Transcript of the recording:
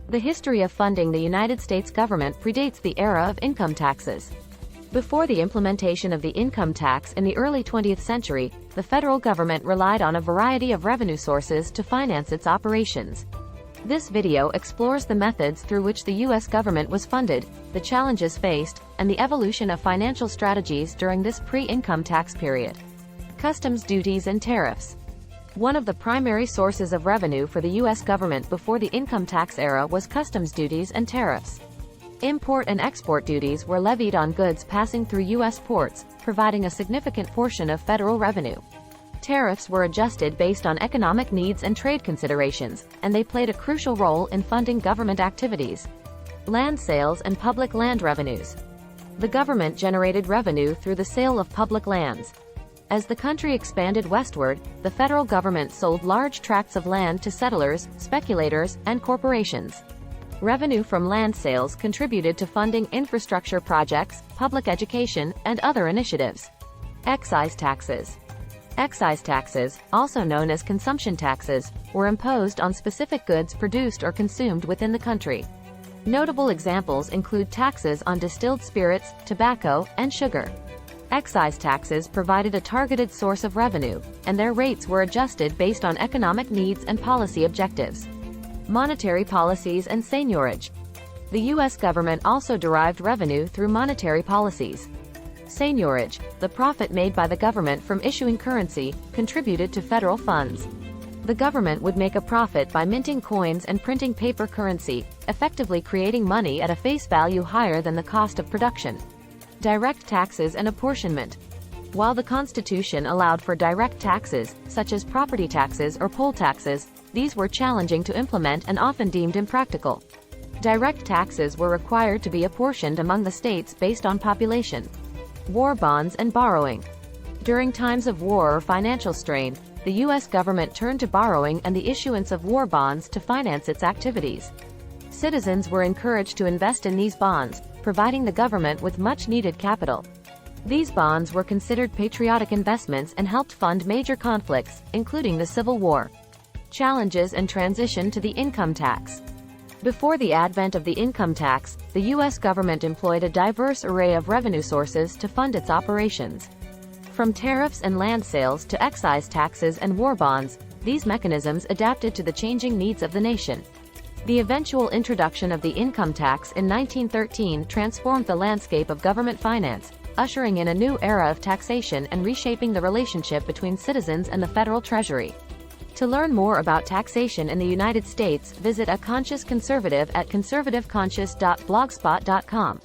The history of funding the United States government predates the era of income taxes. Before the implementation of the income tax in the early 20th century, the federal government relied on a variety of revenue sources to finance its operations. This video explores the methods through which the U.S. government was funded, the challenges faced, and the evolution of financial strategies during this pre-income tax period. Customs duties and tariffs. One of the primary sources of revenue for the U.S. government before the income tax era was customs duties and tariffs. Import and export duties were levied on goods passing through U.S. ports, providing a significant portion of federal revenue. Tariffs were adjusted based on economic needs and trade considerations, and they played a crucial role in funding government activities. Land sales and public land revenues. The government generated revenue through the sale of public lands. As the country expanded westward, the federal government sold large tracts of land to settlers, speculators, and corporations. Revenue from land sales contributed to funding infrastructure projects, public education, and other initiatives. Excise taxes. Excise taxes, also known as consumption taxes, were imposed on specific goods produced or consumed within the country. Notable examples include taxes on distilled spirits, tobacco, and sugar. Excise taxes provided a targeted source of revenue, and their rates were adjusted based on economic needs and policy objectives. Monetary policies and seigniorage. The U.S. government also derived revenue through monetary policies. Seigniorage, the profit made by the government from issuing currency, contributed to federal funds. The government would make a profit by minting coins and printing paper currency, effectively creating money at a face value higher than the cost of production. Direct taxes and apportionment. While the Constitution allowed for direct taxes, such as property taxes or poll taxes, these were challenging to implement and often deemed impractical. Direct taxes were required to be apportioned among the states based on population. War bonds and borrowing. During times of war or financial strain, the U.S. government turned to borrowing and the issuance of war bonds to finance its activities. Citizens were encouraged to invest in these bonds, providing the government with much-needed capital. These bonds were considered patriotic investments and helped fund major conflicts, including the Civil War. Challenges and transition to the income tax. Before the advent of the income tax, the U.S. government employed a diverse array of revenue sources to fund its operations. From tariffs and land sales to excise taxes and war bonds, these mechanisms adapted to the changing needs of the nation. The eventual introduction of the income tax in 1913 transformed the landscape of government finance, ushering in a new era of taxation and reshaping the relationship between citizens and the federal treasury. To learn more about taxation in the United States, visit A Conscious Conservative at conservativeconscious.blogspot.com.